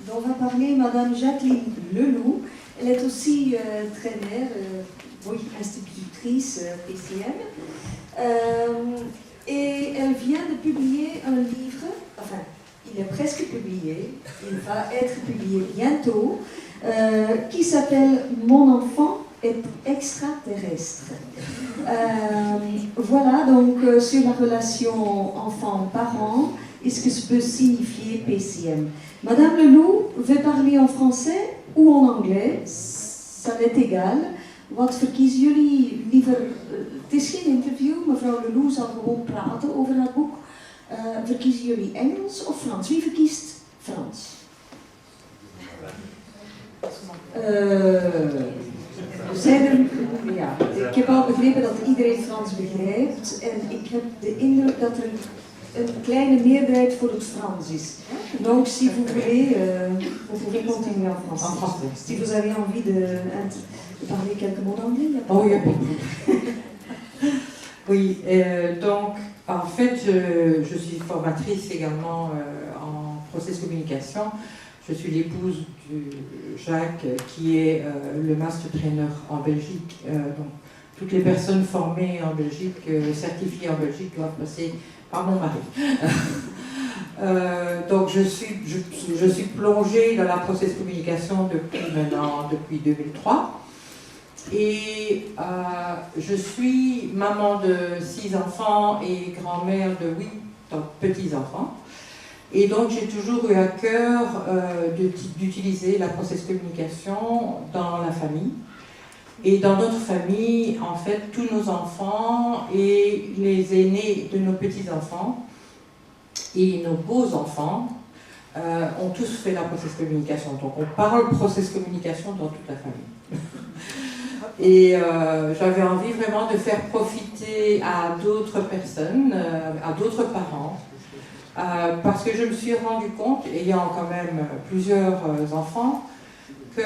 dont va parler Madame Jacqueline Leloup. Elle est aussi traîneur, oui, institutrice PCM. Et elle vient de publier un livre, enfin, il est presque publié, il va être publié bientôt, qui s'appelle « Mon enfant est extraterrestre ». Voilà, donc sur la relation enfant-parent et ce que ça peut signifier PCM. Madame Leloup veut parler en français ou en anglais, ça m'est égal. Wat verkiezen jullie liever? Het is geen interview, mevrouw Leloup zal gewoon praten over haar boek. Verkiezen jullie Engels of Frans? Wie verkiest Frans? Ja, ik heb al begrepen dat iedereen Frans begrijpt en ik heb de indruk dat er een kleine meerderheid voor het Frans is. Donc, si vous voulez, vous pouvez continuer en français. Si vous avez envie de parler quelques mots d'anglais, il n'y a pas de problème. Oui, donc, en fait, je suis formatrice également en process communication. Je suis l'épouse de Jacques, qui est le master trainer en Belgique. Donc, toutes les personnes formées en Belgique, certifiées en Belgique, doivent passer par mon mari. Donc, je suis plongée dans la process communication depuis 2003. Et je suis maman de 6 enfants et grand-mère de 8 petits-enfants. Et donc j'ai toujours eu à cœur d'utiliser la process communication dans la famille. Et dans notre famille, en fait, tous nos enfants et les aînés de nos petits-enfants et nos beaux-enfants ont tous fait la process communication. Donc on parle process communication dans toute la famille. Et j'avais envie vraiment de faire profiter à d'autres personnes, à d'autres parents, parce que je me suis rendu compte, ayant quand même plusieurs enfants, que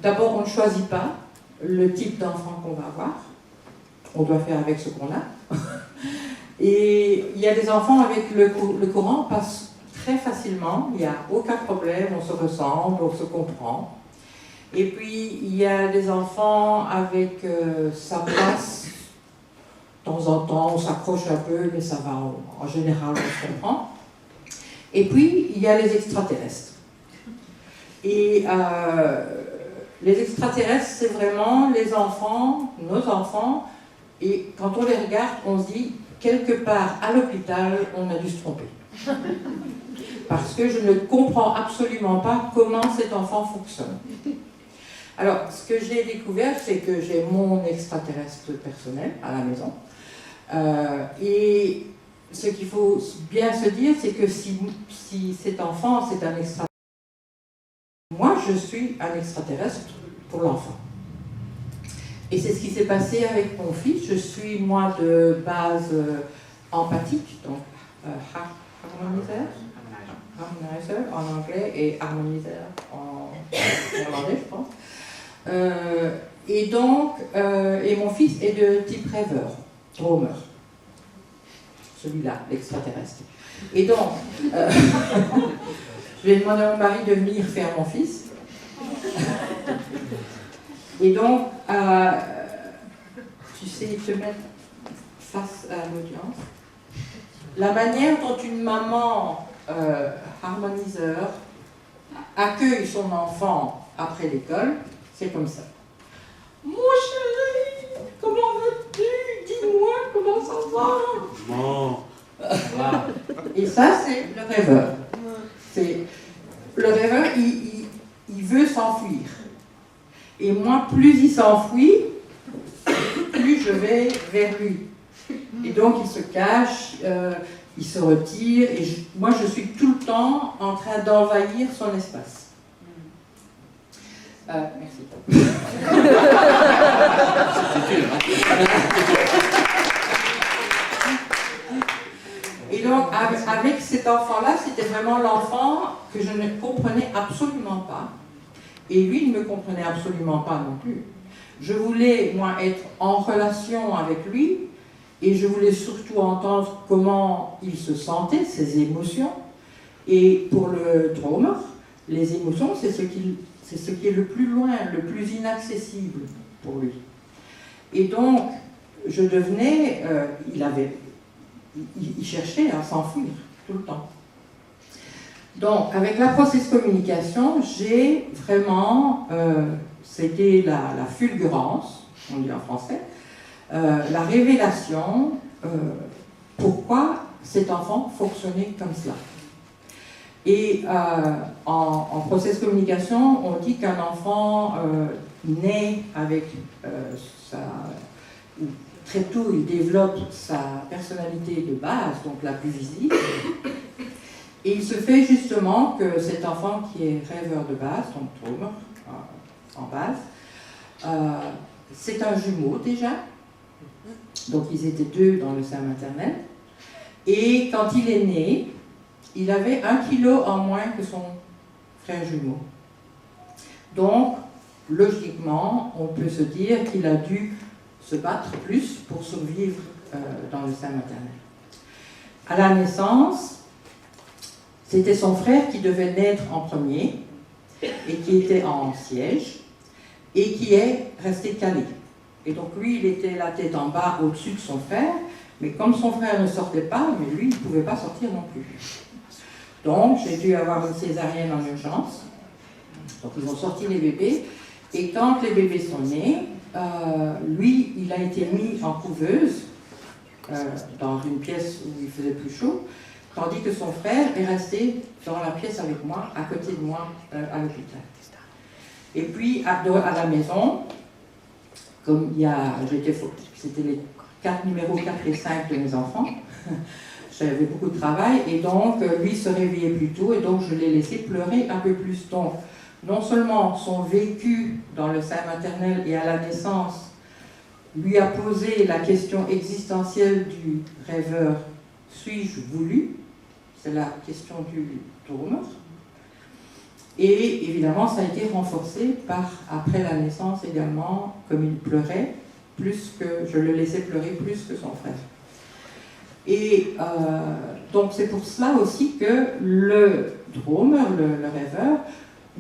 d'abord on ne choisit pas le type d'enfant qu'on va avoir, on doit faire avec ce qu'on a. Et il y a des enfants avec le courant passe très facilement, il n'y a aucun problème, on se ressemble, on se comprend. Et puis, il y a des enfants avec ça passe, de temps en temps, on s'accroche un peu, mais ça va, en général, on se comprend. Et puis, il y a les extraterrestres. Et les extraterrestres, c'est vraiment les enfants, nos enfants, et quand on les regarde, on se dit, quelque part à l'hôpital, on a dû se tromper. Parce que je ne comprends absolument pas comment cet enfant fonctionne. Alors, ce que j'ai découvert, c'est que j'ai mon extraterrestre personnel à la maison. Et ce qu'il faut bien se dire, c'est que si cet enfant, c'est un extraterrestre, moi, je suis un extraterrestre pour l'enfant. Et c'est ce qui s'est passé avec mon fils. Je suis, moi, de base empathique, donc harmonizer en anglais et harmoniseur en néerlandais, je pense. Et donc, et mon fils est de type rêveur, dromer. Celui-là, l'extraterrestre. Et donc, je vais demander à mon mari de venir faire mon fils. Et donc, tu sais te mettre face à l'audience. La manière dont une maman harmoniseur accueille son enfant après l'école, c'est comme ça. Mon chéri, comment vas-tu? Dis-moi comment ça va? Bon. Et ça, c'est le rêveur. Le rêveur, il veut s'enfuir. Et moi, plus il s'enfuit, plus je vais vers lui. Et donc, il se cache, il se retire, et moi, je suis tout le temps en train d'envahir son espace. Merci. Et donc, avec cet enfant-là, c'était vraiment l'enfant que je ne comprenais absolument pas. Et lui ne me comprenait absolument pas non plus. Je voulais, moi, être en relation avec lui, et je voulais surtout entendre comment il se sentait, ses émotions. Et pour le dromer, les émotions, c'est ce qui est le plus loin, le plus inaccessible pour lui. Et donc, je devenais, il cherchait à s'enfuir tout le temps. Donc, avec la process communication, j'ai vraiment, c'était la fulgurance, on dit en français, la révélation, pourquoi cet enfant fonctionnait comme cela. Et en process communication, on dit qu'un enfant naît avec très tôt, il développe sa personnalité de base, donc la plus visible. Et il se fait justement que cet enfant qui est rêveur de base, donc Traumer, en base, c'est un jumeau déjà. Donc ils étaient deux dans le sein maternel. Et quand il est né, il avait 1 kilo en moins que son frère jumeau. Donc, logiquement, on peut se dire qu'il a dû se battre plus pour survivre dans le sein maternel. À la naissance, c'était son frère qui devait naître en premier et qui était en siège et qui est resté calé. Et donc lui, il était la tête en bas au-dessus de son frère, mais comme son frère ne sortait pas, mais lui, il ne pouvait pas sortir non plus. Donc, j'ai dû avoir une césarienne en urgence. Donc, ils ont sorti les bébés. Et quand les bébés sont nés, lui, il a été mis en couveuse dans une pièce où il faisait plus chaud, tandis que son frère est resté dans la pièce avec moi, à côté de moi, à l'hôpital. Et puis, à la maison, comme c'était les numéros 4 et 5 de mes enfants, j'avais beaucoup de travail, et donc lui se réveillait plus tôt, et donc je l'ai laissé pleurer un peu plus. Donc, non seulement son vécu dans le sein maternel et à la naissance lui a posé la question existentielle du rêveur, suis-je voulu? C'est la question du Traumer. Et évidemment, ça a été renforcé après la naissance également, comme il pleurait, je le laissais pleurer plus que son frère. Et donc c'est pour cela aussi que le Traumer, le rêveur,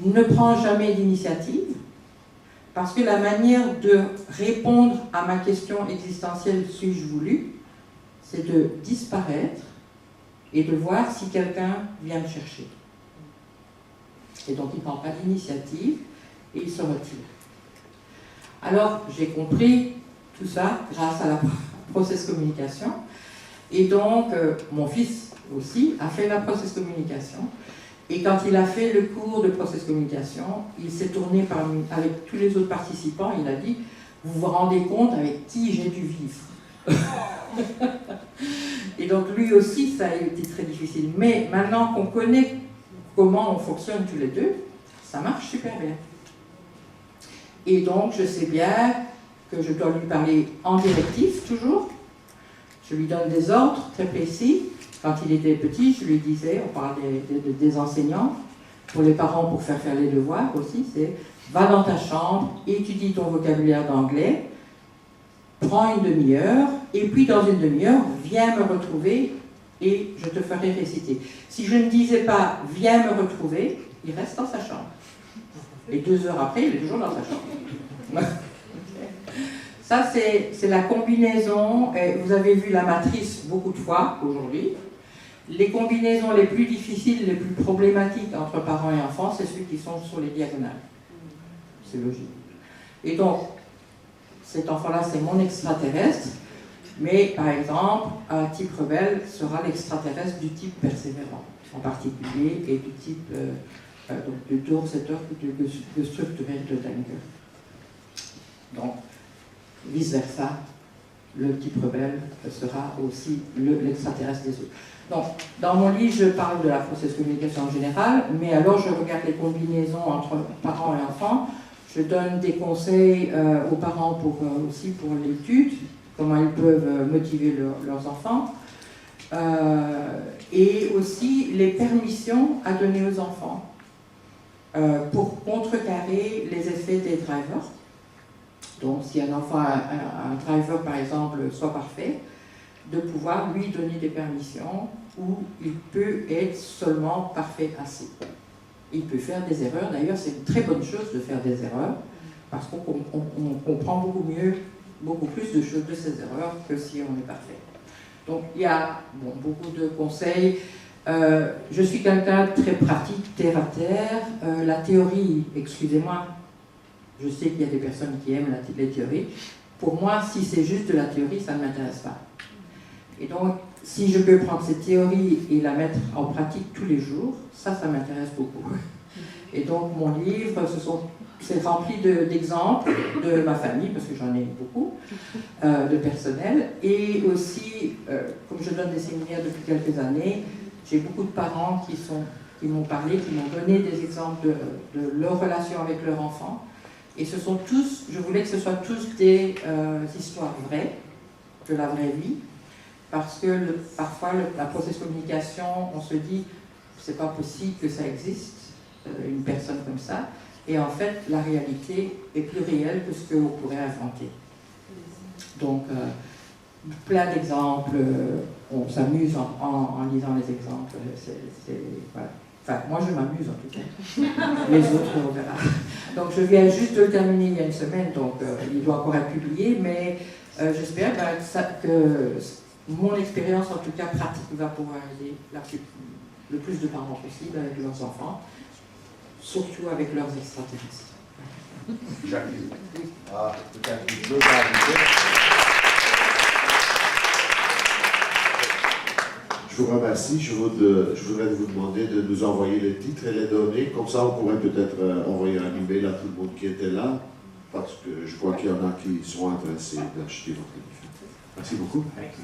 ne prend jamais d'initiative, parce que la manière de répondre à ma question existentielle, suis-je voulu, c'est de disparaître et de voir si quelqu'un vient me chercher. Et donc il ne prend pas d'initiative et il se retire. Alors j'ai compris tout ça grâce à la process communication. Et donc mon fils aussi a fait la process communication. Et quand il a fait le cours de process communication, il s'est tourné avec tous les autres participants, il a dit, vous vous rendez compte avec qui j'ai dû vivre. Et donc lui aussi, ça a été très difficile. Mais maintenant qu'on connaît comment on fonctionne tous les deux, ça marche super bien. Et donc je sais bien que je dois lui parler en directif toujours. Je lui donne des ordres très précis. Quand il était petit, je lui disais, on parle des enseignants, pour les parents pour faire les devoirs aussi, c'est va dans ta chambre, étudie ton vocabulaire d'anglais, prends une demi-heure, et puis dans une demi-heure, viens me retrouver et je te ferai réciter. Si je ne disais pas viens me retrouver, il reste dans sa chambre. Et 2 heures après, il est toujours dans sa chambre. Ça, c'est la combinaison, et vous avez vu la matrice beaucoup de fois aujourd'hui. Les combinaisons les plus difficiles, les plus problématiques entre parents et enfants, c'est ceux qui sont sur les diagonales. C'est logique. Et donc, cet enfant-là, c'est mon extraterrestre, mais par exemple, un type rebelle sera l'extraterrestre du type persévérant, en particulier, et du type de Dorseter ou de structurel de Denker. Donc, vice-versa, le type rebelle sera aussi l'extraterrestre des autres. Donc, dans mon livre, je parle de la process communication en général, mais alors je regarde les combinaisons entre parents et enfants. Je donne des conseils aux parents aussi pour l'étude, comment ils peuvent motiver leurs enfants, et aussi les permissions à donner aux enfants pour contrecarrer les effets des drivers. Donc, si un enfant a un driver, par exemple, soit parfait, de pouvoir lui donner des permissions où il peut être seulement parfait assez. Il peut faire des erreurs. D'ailleurs, c'est une très bonne chose de faire des erreurs, parce qu'on comprend beaucoup plus de choses de ces erreurs que si on est parfait. Donc, il y a beaucoup de conseils. Je suis quelqu'un de très pratique, terre à terre. La théorie, excusez-moi, je sais qu'il y a des personnes qui aiment les théories. Pour moi, si c'est juste de la théorie, ça ne m'intéresse pas. Et donc, si je peux prendre cette théorie et la mettre en pratique tous les jours, ça m'intéresse beaucoup. Et donc, mon livre, c'est rempli d'exemples de ma famille, parce que j'en ai beaucoup, de personnel. Et aussi, comme je donne des séminaires depuis quelques années, j'ai beaucoup de parents qui m'ont parlé, qui m'ont donné des exemples de leur relation avec leur enfant. Et ce sont tous, je voulais que ce soit tous des histoires vraies, de la vraie vie, parce que parfois la process communication, on se dit, c'est pas possible que ça existe, une personne comme ça, et en fait, la réalité est plus réelle que ce qu'on pourrait inventer. Donc, plein d'exemples, on s'amuse en lisant les exemples, voilà. Enfin, moi je m'amuse en tout cas, les autres on verra. Donc je viens juste de le terminer il y a une semaine, donc il doit encore être publié, mais j'espère que mon expérience en tout cas pratique va pouvoir aider le plus de parents possible avec leurs enfants, surtout avec leurs extraterrestres. Jacqueline. Oui. Ah, peut-être que je veux rajouter. Je vous remercie. Je voudrais vous demander de nous envoyer les titres et les données. Comme ça, on pourrait peut-être envoyer un email à tout le monde qui était là, parce que je crois qu'il y en a qui sont intéressés d'acheter votre livre. Merci beaucoup. Merci.